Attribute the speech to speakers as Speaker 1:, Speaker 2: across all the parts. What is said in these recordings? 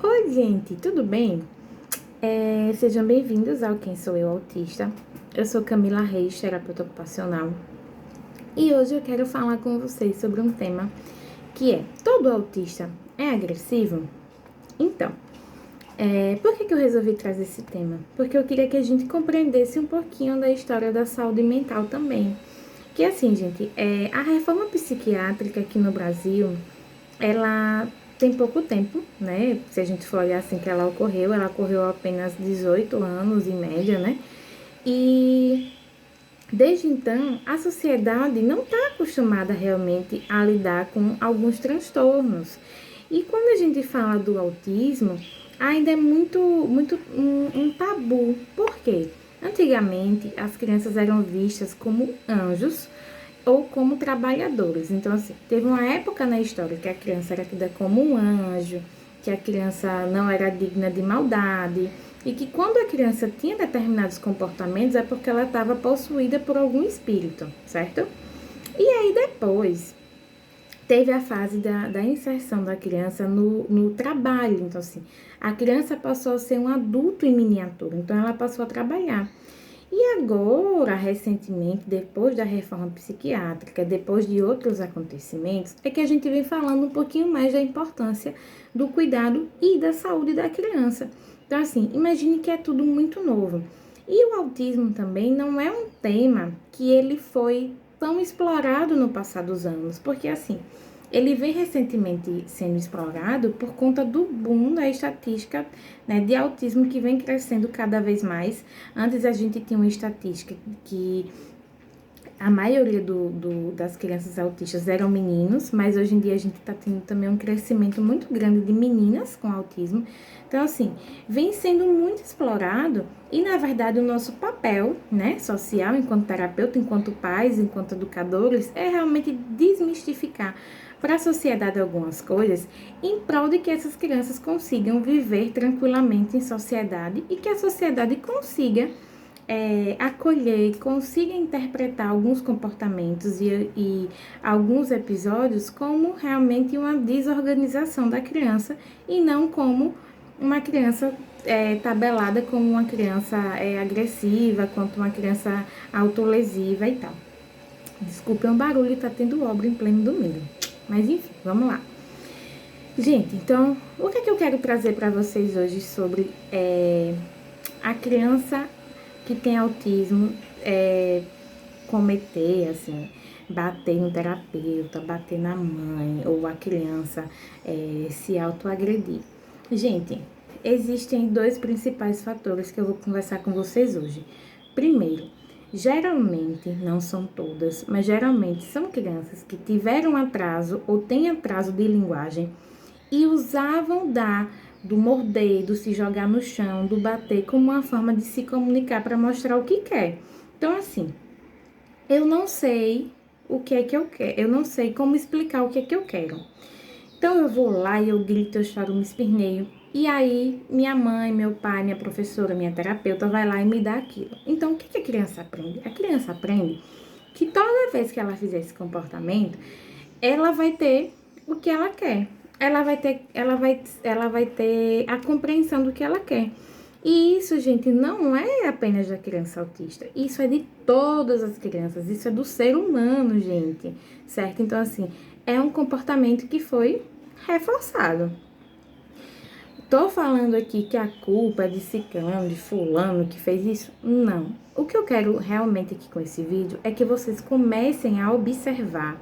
Speaker 1: Oi, gente, tudo bem? Sejam bem-vindos ao Quem Sou Eu Autista. Eu sou Camila Reis, terapeuta ocupacional, e hoje eu quero falar com vocês sobre um tema que é: todo autista é agressivo? Então, por que eu resolvi trazer esse tema? Porque eu queria que a gente compreendesse um pouquinho da história da saúde mental também. Que assim, gente, a reforma psiquiátrica aqui no Brasil, ela tem pouco tempo, né? Se a gente for olhar assim que ela ocorreu há apenas 18 anos em média, né? E desde então, a sociedade não está acostumada realmente a lidar com alguns transtornos. E quando a gente fala do autismo, ainda é muito um tabu. Por quê? Antigamente, as crianças eram vistas como anjos ou como trabalhadores. Então, assim, teve uma época na história que a criança era tida como um anjo, que a criança não era digna de maldade, e que quando a criança tinha determinados comportamentos é porque ela estava possuída por algum espírito, certo? E aí depois teve a fase da inserção da criança no trabalho. Então, assim, a criança passou a ser um adulto em miniatura, então ela passou a trabalhar. E agora, recentemente, depois da reforma psiquiátrica, depois de outros acontecimentos, é que a gente vem falando um pouquinho mais da importância do cuidado e da saúde da criança. Então, assim, imagine que é tudo muito novo. E o autismo também não é um tema que ele foi tão explorado no passar dos anos, porque assim, ele vem recentemente sendo explorado por conta do boom da estatística, né, de autismo que vem crescendo cada vez mais. Antes a gente tinha uma estatística que a maioria das crianças autistas eram meninos, mas hoje em dia a gente está tendo também um crescimento muito grande de meninas com autismo. Então, assim, vem sendo muito explorado e, na verdade, o nosso papel, né, social, enquanto terapeuta, enquanto pais, enquanto educadores, é realmente desmistificar para a sociedade algumas coisas em prol de que essas crianças consigam viver tranquilamente em sociedade e que a sociedade consiga acolher, consiga interpretar alguns comportamentos e alguns episódios como realmente uma desorganização da criança e não como uma criança tabelada como uma criança agressiva, quanto uma criança autolesiva e tal. Desculpem o barulho, tá tendo obra em pleno domingo. Mas enfim, vamos lá. Gente, então, o que é que eu quero trazer para vocês hoje sobre a criança que tem autismo cometer, assim, bater no terapeuta, bater na mãe, ou a criança se autoagredir. Gente, existem dois principais fatores que eu vou conversar com vocês hoje. Primeiro, geralmente, não são todas, mas geralmente são crianças que tiveram atraso ou têm atraso de linguagem e usavam do morder, do se jogar no chão, do bater como uma forma de se comunicar para mostrar o que quer. Então, assim, eu não sei o que é que eu quero, eu não sei como explicar o que é que eu quero. Então, eu vou lá e eu grito, eu choro, me esperneio. E aí, minha mãe, meu pai, minha professora, minha terapeuta vai lá e me dá aquilo. Então, o que a criança aprende? A criança aprende que toda vez que ela fizer esse comportamento, ela vai ter o que ela quer. Ela vai ter a compreensão do que ela quer. E isso, gente, não é apenas da criança autista. Isso é de todas as crianças. Isso é do ser humano, gente. Certo? Então, assim, é um comportamento que foi reforçado. Tô falando aqui que a culpa é de ciclano, de fulano que fez isso? Não. O que eu quero realmente aqui com esse vídeo é que vocês comecem a observar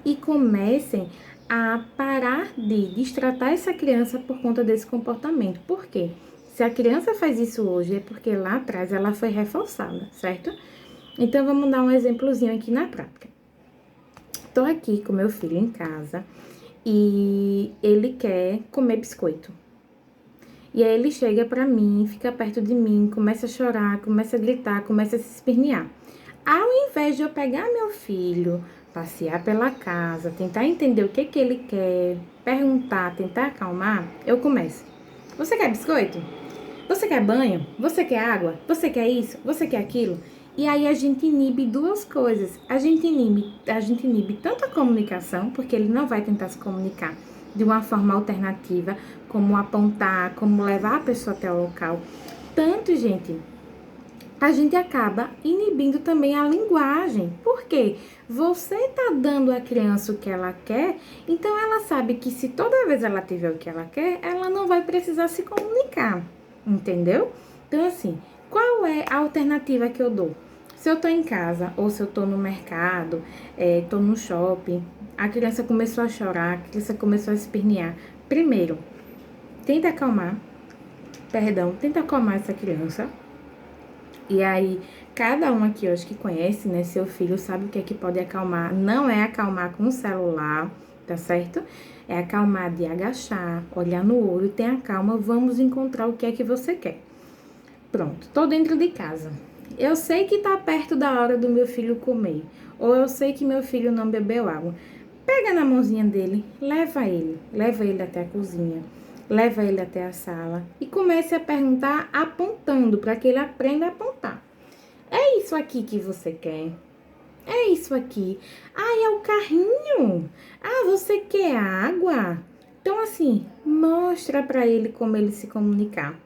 Speaker 1: e comecem a parar de destratar essa criança por conta desse comportamento. Por quê? Se a criança faz isso hoje é porque lá atrás ela foi reforçada, certo? Então vamos dar um exemplozinho aqui na prática. Tô aqui com meu filho em casa e ele quer comer biscoito. E aí ele chega pra mim, fica perto de mim, começa a chorar, começa a gritar, começa a se espernear. Ao invés de eu pegar meu filho, passear pela casa, tentar entender o que ele quer, perguntar, tentar acalmar, eu começo. Você quer biscoito? Você quer banho? Você quer água? Você quer isso? Você quer aquilo? E aí a gente inibe duas coisas. A gente inibe tanto a comunicação, porque ele não vai tentar se comunicar de uma forma alternativa, como apontar, como levar a pessoa até o local. Tanto, gente, a gente acaba inibindo também a linguagem. Por quê? Você tá dando à criança o que ela quer, então ela sabe que se toda vez ela tiver o que ela quer, ela não vai precisar se comunicar, entendeu? Então, assim, qual é a alternativa que eu dou? Se eu tô em casa, ou se eu tô no mercado, tô no shopping, a criança começou a chorar, a criança começou a espernear. Primeiro, tenta acalmar essa criança. E aí, cada um aqui hoje que conhece, né, seu filho, sabe o que é que pode acalmar. Não é acalmar com o celular, tá certo? É acalmar de agachar, olhar no olho, tenha calma, vamos encontrar o que é que você quer. Pronto, tô dentro de casa. Eu sei que tá perto da hora do meu filho comer, ou eu sei que meu filho não bebeu água. Pega na mãozinha dele, leva ele até a cozinha, leva ele até a sala e comece a perguntar apontando para que ele aprenda a apontar. É isso aqui que você quer? É isso aqui. Ah, é o carrinho? Ah, você quer água? Então, assim, mostra para ele como ele se comunicar.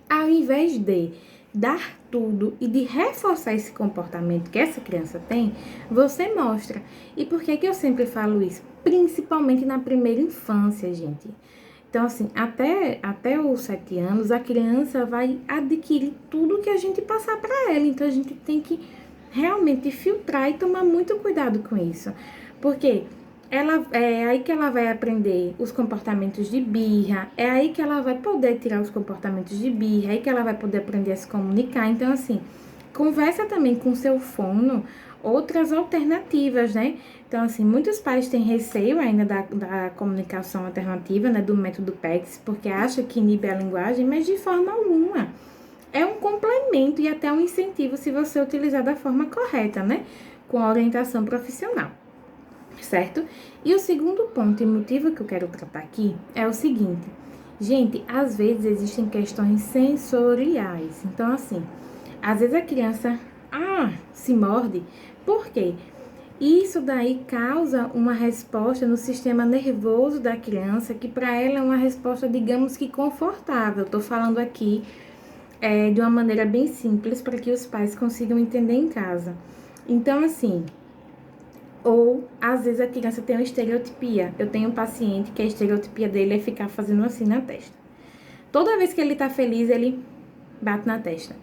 Speaker 1: Ao invés de dar tudo e de reforçar esse comportamento que essa criança tem, você mostra. E por que que eu sempre falo isso? Principalmente na primeira infância, gente. Então, assim, até os 7 anos, a criança vai adquirir tudo que a gente passar para ela. Então, a gente tem que realmente filtrar e tomar muito cuidado com isso. Porque é aí que ela vai aprender os comportamentos de birra, é aí que ela vai poder tirar os comportamentos de birra, é aí que ela vai poder aprender a se comunicar. Então, assim, conversa também com seu fono outras alternativas, né? Então, assim, muitos pais têm receio ainda da comunicação alternativa, né? Do método PECS, porque acha que inibe a linguagem, mas de forma alguma. É um complemento e até um incentivo se você utilizar da forma correta, né? Com a orientação profissional, certo? E o segundo ponto e motivo que eu quero tratar aqui é o seguinte. Gente, às vezes existem questões sensoriais. Então, assim, às vezes a criança, se morde. Por quê? Isso daí causa uma resposta no sistema nervoso da criança, que para ela é uma resposta, digamos que confortável. Tô falando aqui de uma maneira bem simples para que os pais consigam entender em casa. Então, assim, ou às vezes a criança tem uma estereotipia. Eu tenho um paciente que a estereotipia dele é ficar fazendo assim na testa. Toda vez que ele tá feliz, ele bate na testa.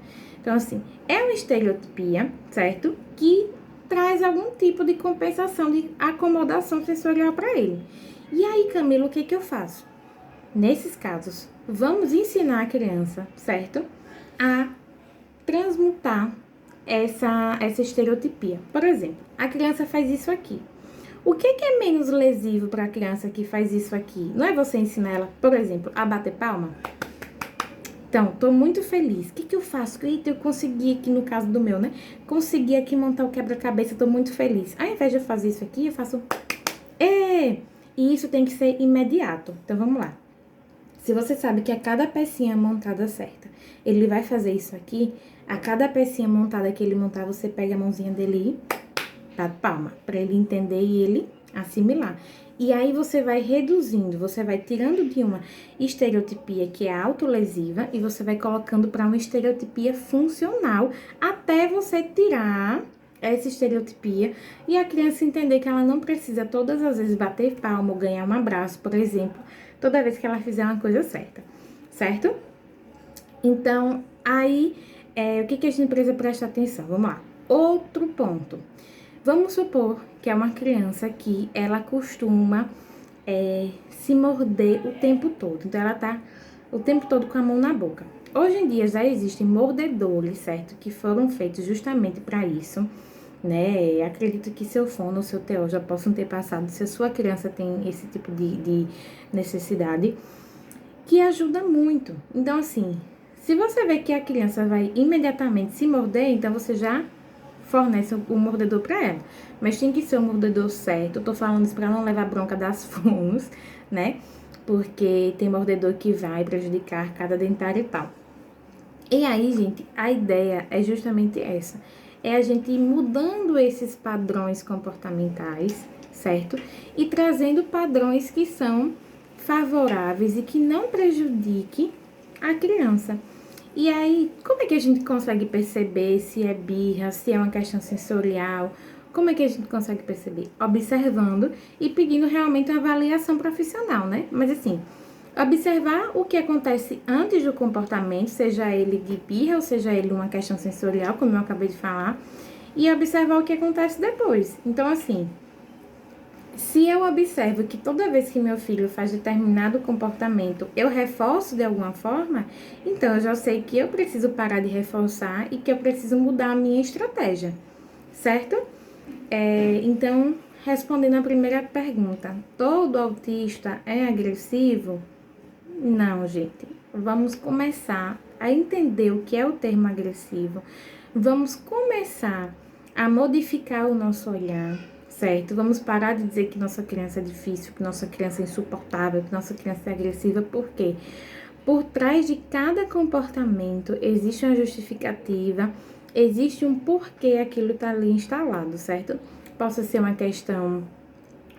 Speaker 1: Então, assim, é uma estereotipia, certo? Que traz algum tipo de compensação, de acomodação sensorial para ele. E aí, Camila, o que que eu faço? Nesses casos, vamos ensinar a criança, certo? A transmutar essa estereotipia. Por exemplo, a criança faz isso aqui. O que é menos lesivo para a criança que faz isso aqui? Não é você ensinar ela, por exemplo, a bater palma? Então, tô muito feliz. O que eu faço? Eita, eu consegui aqui, no caso do meu, né? Consegui aqui montar o quebra-cabeça, tô muito feliz. Ao invés de eu fazer isso aqui, eu faço... E isso tem que ser imediato. Então, vamos lá. Se você sabe que a cada pecinha montada certa, ele vai fazer isso aqui, a cada pecinha montada que ele montar, você pega a mãozinha dele e bate palma, para ele entender e ele assimilar. E aí você vai reduzindo, você vai tirando de uma estereotipia que é autolesiva e você vai colocando para uma estereotipia funcional, até você tirar essa estereotipia e a criança entender que ela não precisa todas as vezes bater palma ou ganhar um abraço, por exemplo, toda vez que ela fizer uma coisa certa, certo? Então, aí, o que a gente precisa prestar atenção? Vamos lá. Outro ponto. Vamos supor que é uma criança que ela costuma se morder o tempo todo. Então, ela tá o tempo todo com a mão na boca. Hoje em dia, já existem mordedores, certo? Que foram feitos justamente para isso, né? Acredito que seu fono ou seu TO já possam ter passado, se a sua criança tem esse tipo de necessidade, que ajuda muito. Então, assim, se você vê que a criança vai imediatamente se morder, então você já fornece o mordedor para ela. Mas tem que ser o mordedor certo. Eu tô falando isso para não levar bronca das fonos, né? Porque tem mordedor que vai prejudicar a arcada dentária e tal. E aí, gente, a ideia é justamente essa. É a gente ir mudando esses padrões comportamentais, certo? E trazendo padrões que são favoráveis e que não prejudiquem a criança. E aí, como é que a gente consegue perceber se é birra, se é uma questão sensorial? Como é que a gente consegue perceber? Observando e pedindo realmente uma avaliação profissional, né? Mas assim, observar o que acontece antes do comportamento, seja ele de birra ou seja ele uma questão sensorial, como eu acabei de falar, e observar o que acontece depois. Então, assim, se eu observo que toda vez que meu filho faz determinado comportamento, eu reforço de alguma forma, então eu já sei que eu preciso parar de reforçar e que eu preciso mudar a minha estratégia, certo? Então, respondendo a primeira pergunta, todo autista é agressivo? Não, gente. Vamos começar a entender o que é o termo agressivo. Vamos começar a modificar o nosso olhar, certo? Vamos parar de dizer que nossa criança é difícil, que nossa criança é insuportável, que nossa criança é agressiva. Por quê? Por trás de cada comportamento existe uma justificativa, existe um porquê aquilo está ali instalado, certo? Possa ser uma questão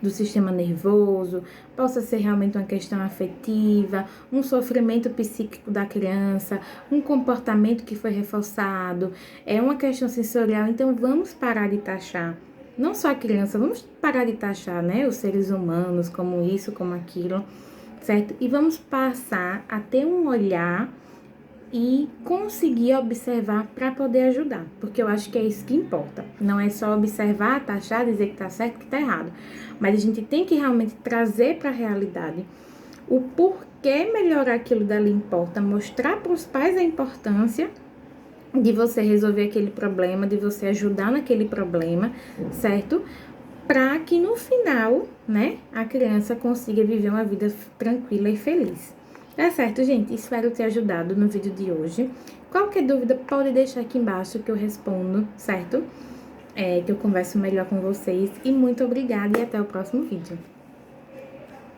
Speaker 1: do sistema nervoso, possa ser realmente uma questão afetiva, um sofrimento psíquico da criança, um comportamento que foi reforçado, é uma questão sensorial. Então vamos parar de taxar, não só a criança, vamos parar de taxar, né, os seres humanos como isso, como aquilo, certo? E vamos passar a ter um olhar e conseguir observar para poder ajudar, porque eu acho que é isso que importa. Não é só observar, taxar, dizer que tá certo, que tá errado, mas a gente tem que realmente trazer para a realidade o porquê melhorar aquilo dali importa, mostrar para os pais a importância de você resolver aquele problema, de você ajudar naquele problema, certo? Para que no final, né, a criança consiga viver uma vida tranquila e feliz. Tá certo, gente? Espero ter ajudado no vídeo de hoje. Qualquer dúvida, pode deixar aqui embaixo que eu respondo, certo? Que eu converso melhor com vocês. E muito obrigada e até o próximo vídeo.